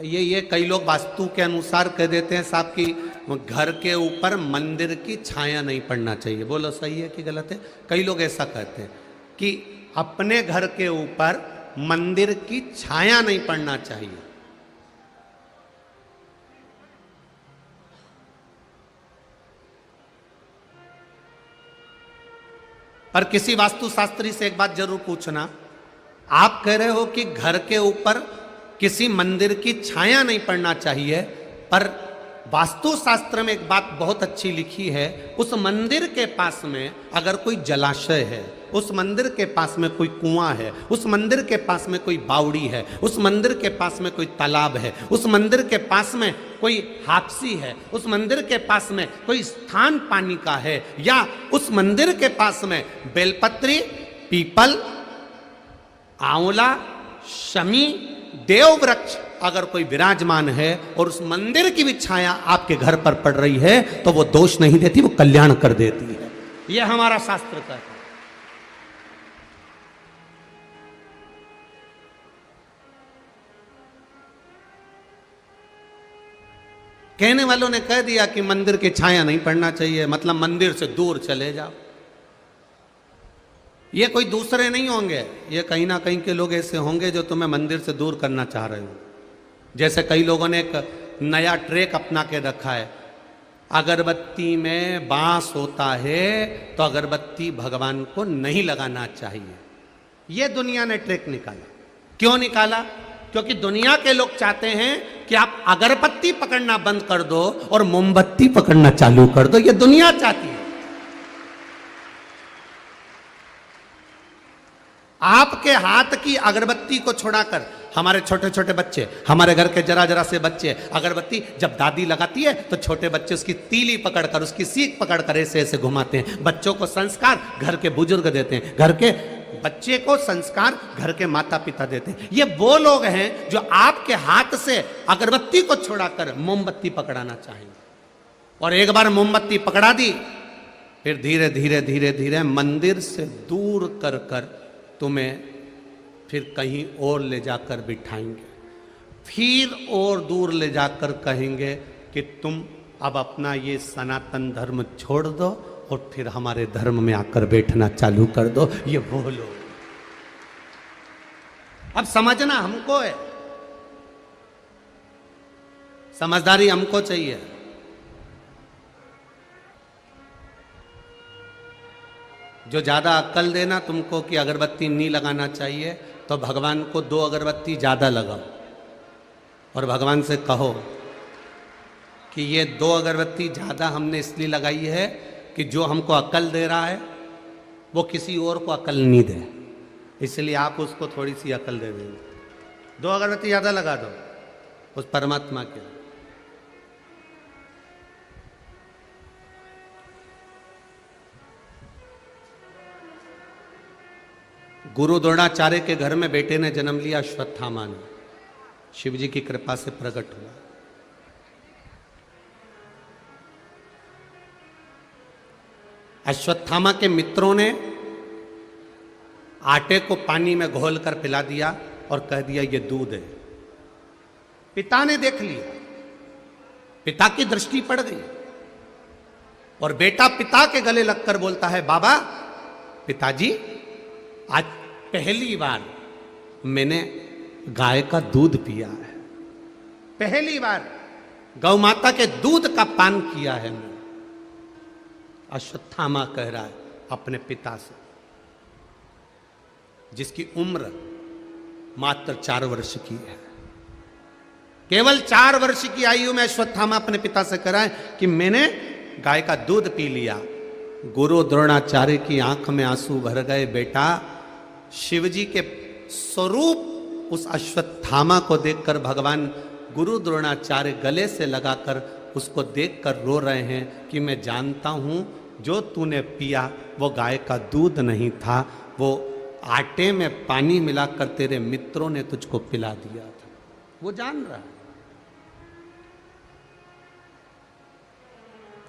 ये कई लोग वास्तु के अनुसार कह देते हैं साहब कि घर के ऊपर मंदिर की छाया नहीं पड़ना चाहिए। बोलो सही है कि गलत है? कई लोग ऐसा कहते हैं कि अपने घर के ऊपर मंदिर की छाया नहीं पड़ना चाहिए। पर किसी वास्तुशास्त्री से एक बात जरूर पूछना, आप कह रहे हो कि घर के ऊपर किसी मंदिर की छाया नहीं पड़ना चाहिए, पर वास्तुशास्त्र में एक बात बहुत अच्छी लिखी है, उस मंदिर के पास में अगर कोई जलाशय है, उस मंदिर के पास में कोई कुआं है, उस मंदिर के पास में कोई बावड़ी है, उस मंदिर के पास में कोई तालाब है, उस मंदिर के पास में कोई हापसी है, उस मंदिर के पास में कोई स्थान पानी का है, या उस मंदिर के पास में बेलपत्री, पीपल, आंवला, शमी, देव वृक्ष अगर कोई विराजमान है और उस मंदिर की भी छाया आपके घर पर पड़ रही है तो वो दोष नहीं देती, वो कल्याण कर देती है। यह हमारा शास्त्र कहता है। कहने वालों ने कह दिया कि मंदिर की छाया नहीं पड़ना चाहिए, मतलब मंदिर से दूर चले जाओ। ये कोई दूसरे नहीं होंगे, ये कहीं ना कहीं के लोग ऐसे होंगे जो तुम्हें मंदिर से दूर करना चाह रहे हो। जैसे कई लोगों ने एक नया ट्रेक अपना के रखा है, अगरबत्ती में बांस होता है तो अगरबत्ती भगवान को नहीं लगाना चाहिए। ये दुनिया ने ट्रेक निकाला। क्यों निकाला? क्योंकि दुनिया के लोग चाहते हैं कि आप अगरबत्ती पकड़ना बंद कर दो और मोमबत्ती पकड़ना चालू कर दो। ये दुनिया चाहती है। आपके हाथ की अगरबत्ती को छुड़ाकर हमारे छोटे छोटे बच्चे, हमारे घर के जरा जरा से बच्चे, अगरबत्ती जब दादी लगाती है तो छोटे बच्चे उसकी तीली पकड़कर, उसकी सीख पकड़कर ऐसे ऐसे घुमाते हैं। बच्चों को संस्कार घर के बुजुर्ग देते हैं, घर के बच्चे को संस्कार घर के माता पिता देते हैं। ये वो लोग हैं जो आपके हाथ से अगरबत्ती को छुड़ाकर मोमबत्ती पकड़ाना चाहेंगे। और एक बार मोमबत्ती पकड़ा दी, फिर धीरे धीरे धीरे धीरे मंदिर से दूर कर कर तुम्हें फिर कहीं और ले जाकर बिठाएंगे, फिर और दूर ले जाकर कहेंगे कि तुम अब अपना ये सनातन धर्म छोड़ दो और फिर हमारे धर्म में आकर बैठना चालू कर दो। ये वो लोग। अब समझना हमको है, समझदारी हमको चाहिए। जो ज्यादा अक्ल देना तुमको कि अगरबत्ती नहीं लगाना चाहिए, तो भगवान को 2 अगरबत्ती ज्यादा लगाओ और भगवान से कहो कि ये 2 अगरबत्ती ज्यादा हमने इसलिए लगाई है कि जो हमको अक्ल दे रहा है वो किसी और को अक्ल नहीं दे, इसलिए आप उसको थोड़ी सी अक्ल दे देंगे। 2 अगरबत्ती ज्यादा लगा दो उस परमात्मा के। गुरु द्रोणाचार्य के घर में बेटे ने जन्म लिया, अश्वत्थामा ने। शिव जी की कृपा से प्रकट हुआ। अश्वत्थामा के मित्रों ने आटे को पानी में घोलकर पिला दिया और कह दिया ये दूध है। पिता ने देख लिया, पिता की दृष्टि पड़ गई और बेटा पिता के गले लगकर बोलता है, बाबा, पिताजी, आज पहली बार मैंने गाय का दूध पिया है, पहली बार गौ माता के दूध का पान किया है मैंने। अश्वत्थामा कह रहा है अपने पिता से, जिसकी उम्र मात्र 4 वर्ष की है। केवल 4 वर्ष की आयु में अश्वत्थामा अपने पिता से कह रहा है कि मैंने गाय का दूध पी लिया। गुरु द्रोणाचार्य की आंख में आंसू भर गए। बेटा, शिवजी के स्वरूप उस अश्वत्थामा को देखकर भगवान गुरु द्रोणाचार्य गले से लगाकर उसको देखकर रो रहे हैं कि मैं जानता हूं जो तूने पिया वो गाय का दूध नहीं था, वो आटे में पानी मिलाकर तेरे मित्रों ने तुझको पिला दिया था। वो जान रहा है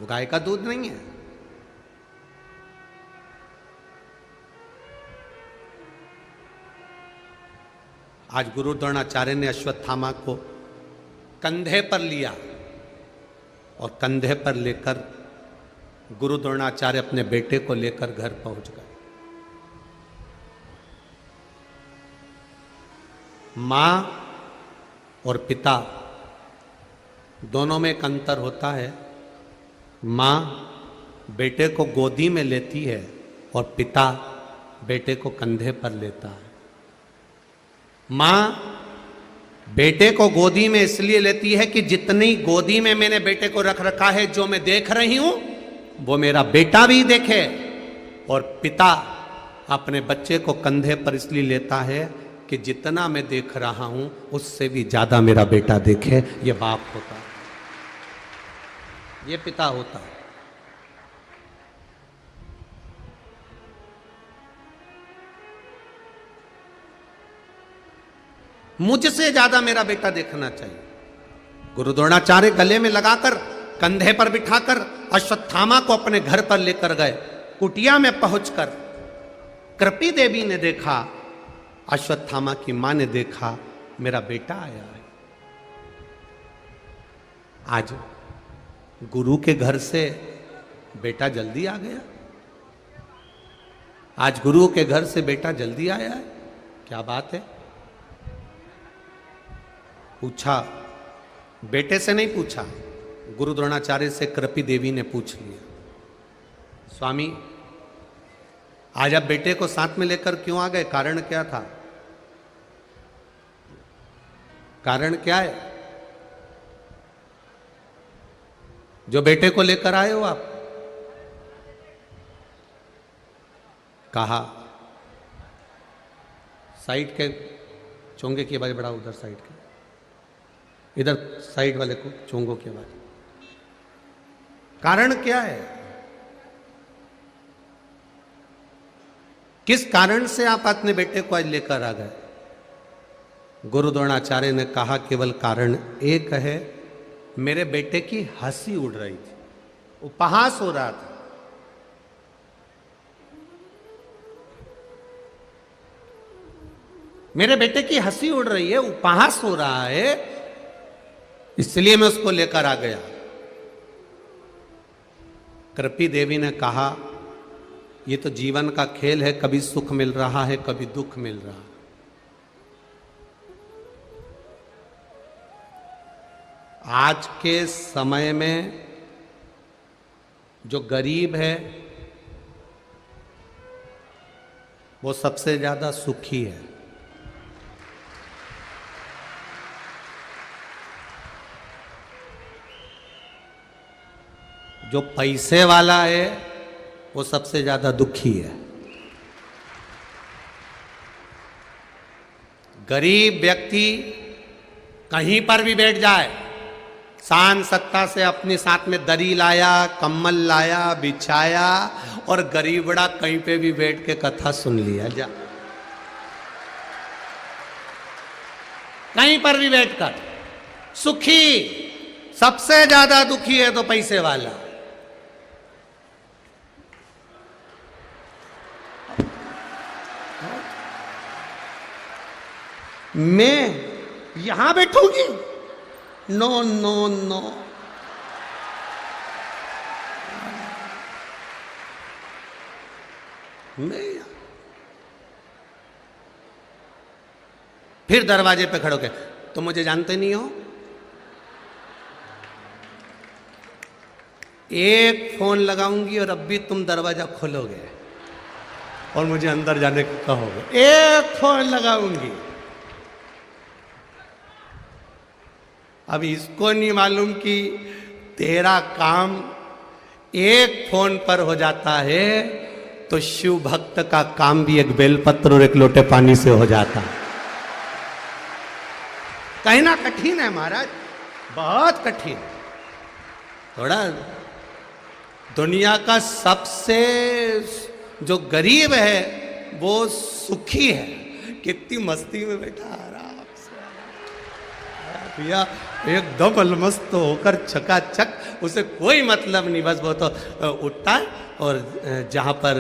वो गाय का दूध नहीं है। आज गुरु द्रोणाचार्य ने अश्वत्थामा को कंधे पर लिया और कंधे पर लेकर गुरु द्रोणाचार्य अपने बेटे को लेकर घर पहुंच गए। मां और पिता दोनों में एक अंतर होता है। मां बेटे को गोदी में लेती है और पिता बेटे को कंधे पर लेता है। मां बेटे को गोदी में इसलिए लेती है कि जितनी गोदी में मैंने बेटे को रख रखा है, जो मैं देख रही हूं वो मेरा बेटा भी देखे। और पिता अपने बच्चे को कंधे पर इसलिए लेता है कि जितना मैं देख रहा हूं उससे भी ज्यादा मेरा बेटा देखे। ये बाप होता है, ये पिता होता है। मुझसे ज्यादा मेरा बेटा देखना चाहिए। गुरु द्रोणाचार्य गले में लगाकर कंधे पर बिठाकर अश्वत्थामा को अपने घर पर लेकर गए। कुटिया में पहुंचकर कृपी देवी ने देखा, अश्वत्थामा की मां ने देखा, मेरा बेटा आया है। आज गुरु के घर से बेटा जल्दी आ गया। आज गुरु के घर से बेटा जल्दी आया है, क्या बात है। पूछा, बेटे से नहीं पूछा, गुरु द्रोणाचार्य से कृपी देवी ने पूछ लिया, स्वामी आज आप बेटे को साथ में लेकर क्यों आ गए, कारण क्या था, कारण क्या है जो बेटे को लेकर आए हो आप। कहा, साइड के चोंगे की आवाज बढ़ाओ, उधर साइड के, इधर साइड वाले को चोंगों की आवाज। कारण क्या है, किस कारण से आप अपने बेटे को आज लेकर आ गए। गुरु द्रोणाचार्य ने कहा, केवल कारण एक है, मेरे बेटे की हंसी उड़ रही थी, उपहास हो रहा था। मेरे बेटे की हंसी उड़ रही है, उपहास हो रहा है, इसलिए मैं उसको लेकर आ गया। कृपी देवी ने कहा, ये तो जीवन का खेल है, कभी सुख मिल रहा है, कभी दुख मिल रहा है। आज के समय में जो गरीब है वो सबसे ज्यादा सुखी है। जो पैसे वाला है वो सबसे ज्यादा दुखी है। गरीब व्यक्ति कहीं पर भी बैठ जाए, शान सत्ता से अपने साथ में दरी लाया, कम्बल लाया, बिछाया, और गरीबड़ा कहीं पे भी बैठ के कथा सुन लिया, जा कहीं पर भी बैठकर सुखी। सबसे ज्यादा दुखी है तो पैसे वाला। मैं यहां बैठूंगी, नो नो नो, मैं फिर दरवाजे पे खड़े होके, तुम मुझे जानते नहीं हो, एक फोन लगाऊंगी और अब भी तुम दरवाजा खोलोगे और मुझे अंदर जाने को कहोगे। एक फोन लगाऊंगी। अब इसको नहीं मालूम कि तेरा काम एक फोन पर हो जाता है तो शिव भक्त का काम भी एक बेलपत्र और एक लोटे पानी से हो जाता है। कहना कठिन है महाराज, बहुत कठिन। थोड़ा दुनिया का सबसे जो गरीब है वो सुखी है, कितनी मस्ती में बैठा आराम से भैया, एकदम अलमस्त होकर चकाचक, उसे कोई मतलब नहीं, बस वो तो उठता है और जहाँ पर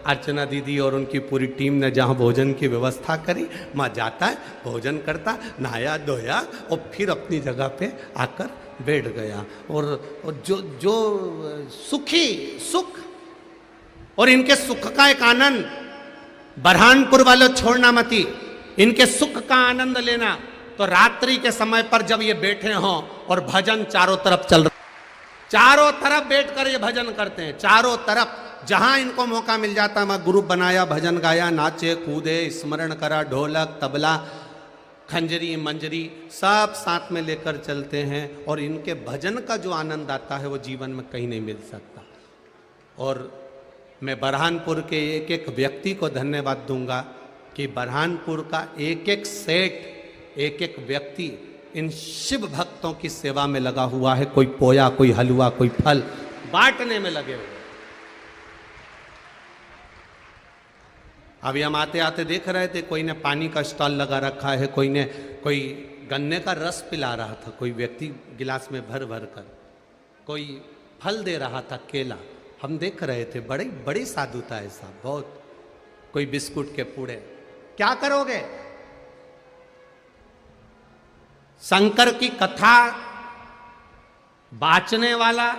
अर्चना दीदी और उनकी पूरी टीम ने जहाँ भोजन की व्यवस्था करी, वहाँ जाता है, भोजन करता, नहाया धोया और फिर अपनी जगह पे आकर बैठ गया। और जो सुखी सुख और इनके सुख का एक आनंद, बरहानपुर वालों छोड़ना मती, इनके सुख का आनंद लेना। तो रात्रि के समय पर जब ये बैठे हों और भजन चारों तरफ चल रहा, चारों तरफ बैठकर ये भजन करते हैं, चारों तरफ जहां इनको मौका मिल जाता, मैं ग्रुप बनाया, भजन गाया, नाचे कूदे, स्मरण करा, ढोलक तबला खंजरी मंजरी सब साथ में लेकर चलते हैं। और इनके भजन का जो आनंद आता है वो जीवन में कहीं नहीं मिल सकता। और मैं बरहानपुर के एक एक व्यक्ति को धन्यवाद दूंगा कि बरहानपुर का एक एक सेठ, एक एक व्यक्ति इन शिव भक्तों की सेवा में लगा हुआ है। कोई पोया, कोई हलवा, कोई फल बांटने में लगे हुए। अभी हम आते आते देख रहे थे, कोई ने पानी का स्टॉल लगा रखा है, कोई गन्ने का रस पिला रहा था, कोई व्यक्ति गिलास में भर भर कर, कोई फल दे रहा था, केला। हम देख रहे थे, बड़ी बड़ी साधुता है साहब, बहुत। कोई बिस्कुट के पूड़े। क्या करोगे? शंकर की कथा बाचने वाला,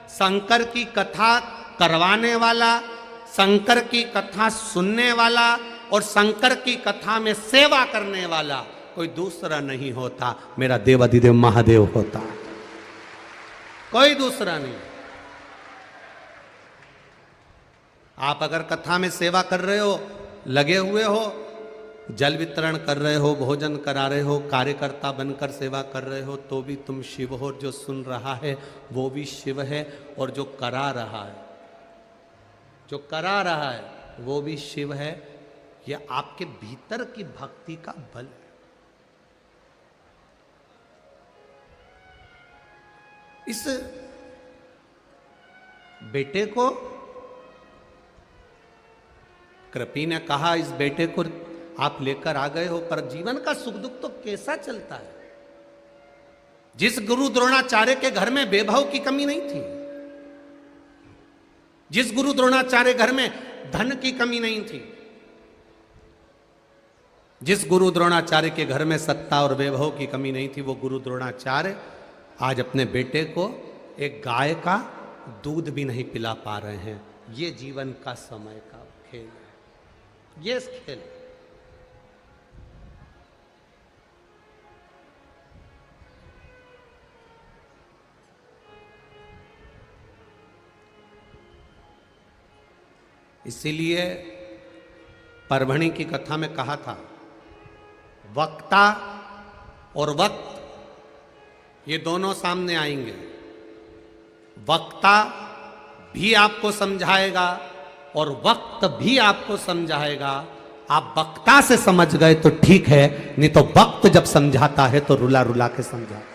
शंकर की कथा करवाने वाला, शंकर की कथा सुनने वाला और शंकर की कथा में सेवा करने वाला कोई दूसरा नहीं होता, मेरा देवाधिदेव महादेव होता, कोई दूसरा नहीं। आप अगर कथा में सेवा कर रहे हो, लगे हुए हो, जल वितरण कर रहे हो, भोजन करा रहे हो, कार्यकर्ता बनकर सेवा कर रहे हो, तो भी तुम शिव हो। जो सुन रहा है वो भी शिव है, और जो करा रहा है, जो करा रहा है वो भी शिव है। यह आपके भीतर की भक्ति का बल है। इस बेटे को कृपी ने कहा, इस बेटे को आप लेकर आ गए हो, पर जीवन का सुख दुख तो कैसा चलता है। जिस गुरु द्रोणाचार्य के घर में वैभव की कमी नहीं थी, जिस गुरु द्रोणाचार्य घर में धन की कमी नहीं थी, जिस गुरु द्रोणाचार्य के घर में सत्ता और वैभव की कमी नहीं थी, वो गुरु द्रोणाचार्य आज अपने बेटे को एक गाय का दूध भी नहीं पिला पा रहे हैं। ये जीवन का समय का खेल है, ये खेल। इसीलिए परभणी की कथा में कहा था, वक्ता और वक्त ये दोनों सामने आएंगे। वक्ता भी आपको समझाएगा और वक्त भी आपको समझाएगा। आप वक्ता से समझ गए तो ठीक है, नहीं तो वक्त जब समझाता है तो रुला रुला के समझाता है।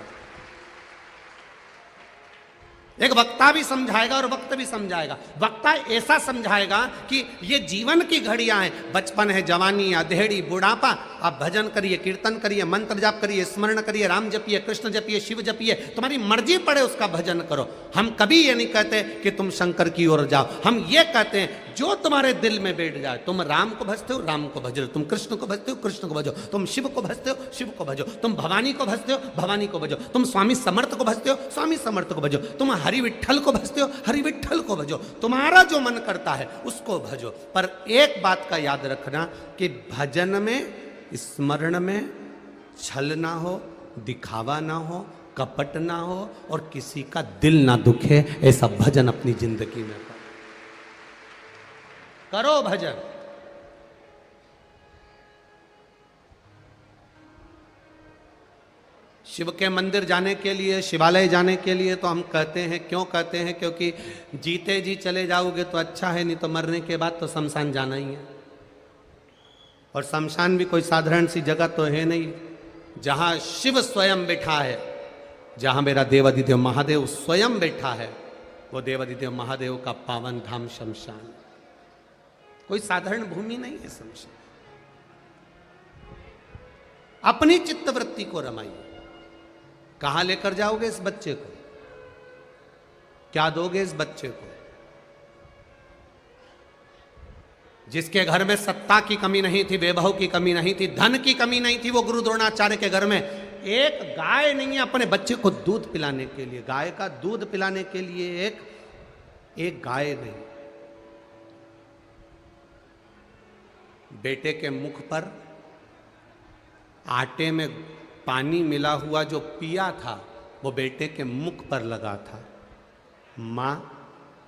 एक वक्ता भी समझाएगा और वक्त भी समझाएगा। वक्ता ऐसा समझाएगा कि ये जीवन की घड़ियां हैं, बचपन है, जवानी, अधेड़ी, बुढ़ापा। आप भजन करिए, कीर्तन करिए, मंत्र जाप करिए, स्मरण करिए, राम जपिए, कृष्ण जपिए, शिव जपिए, तुम्हारी मर्जी पड़े उसका भजन करो। हम कभी ये नहीं कहते कि तुम शंकर की ओर जाओ, हम ये कहते हैं जो तुम्हारे दिल में बैठ जाए। तुम राम को भजते हो, राम को भजो, तुम कृष्ण को भजते हो, कृष्ण को भजो, तुम शिव को भजते हो, शिव को भजो, तुम भवानी को भजते हो, भवानी को भजो, तुम स्वामी समर्थ को भजते हो, स्वामी समर्थ को भजो, तुम हरि विठ्ठल को भजते हो, हरि विठ्ठल को भजो। तुम्हारा जो मन करता है उसको भजो। पर एक बात का याद रखना कि भजन में, स्मरण में छल ना हो, दिखावा ना हो, कपट ना हो और किसी का दिल ना दुखे। ऐसा भजन अपनी जिंदगी में करो। भजन शिव के मंदिर जाने के लिए, शिवालय जाने के लिए तो हम कहते हैं, क्यों कहते हैं? क्योंकि जीते जी चले जाओगे तो अच्छा है, नहीं तो मरने के बाद तो शमशान जाना ही है। और शमशान भी कोई साधारण सी जगह तो है नहीं, जहां शिव स्वयं बैठा है, जहां मेरा देवाधिदेव महादेव स्वयं बैठा है, वो देवाधिदेव महादेव का पावन धाम शमशान। कोई साधारण भूमि नहीं है शमशान। अपनी चित्तवृत्ति को रमाइए। कहां लेकर जाओगे इस बच्चे को? क्या दोगे इस बच्चे को? जिसके घर में सत्ता की कमी नहीं थी, वैभव की कमी नहीं थी, धन की कमी नहीं थी, वो गुरु द्रोणाचार्य के घर में एक गाय नहीं है अपने बच्चे को दूध पिलाने के लिए, गाय का दूध पिलाने के लिए एक गाय नहीं। बेटे के मुख पर आटे में पानी मिला हुआ जो पिया था वो बेटे के मुख पर लगा था। माँ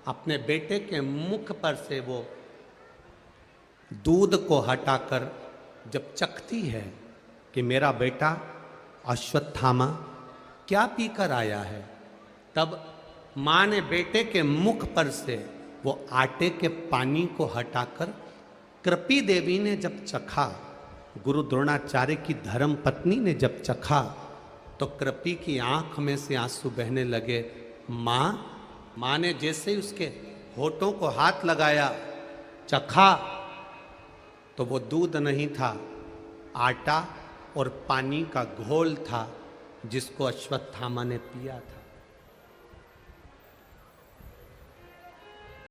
अपने बेटे के मुख पर से वो दूध को हटाकर जब चखती है कि मेरा बेटा अश्वत्थामा क्या पीकर आया है, तब माँ ने बेटे के मुख पर से वो आटे के पानी को हटाकर कृपी देवी ने जब चखा, गुरु द्रोणाचार्य की धर्म पत्नी ने जब चखा, तो कृपी की आंख में से आंसू बहने लगे। माँ ने जैसे ही उसके होठों को हाथ लगाया, चखा, तो वो दूध नहीं था, आटा और पानी का घोल था जिसको अश्वत्थामा ने पिया था।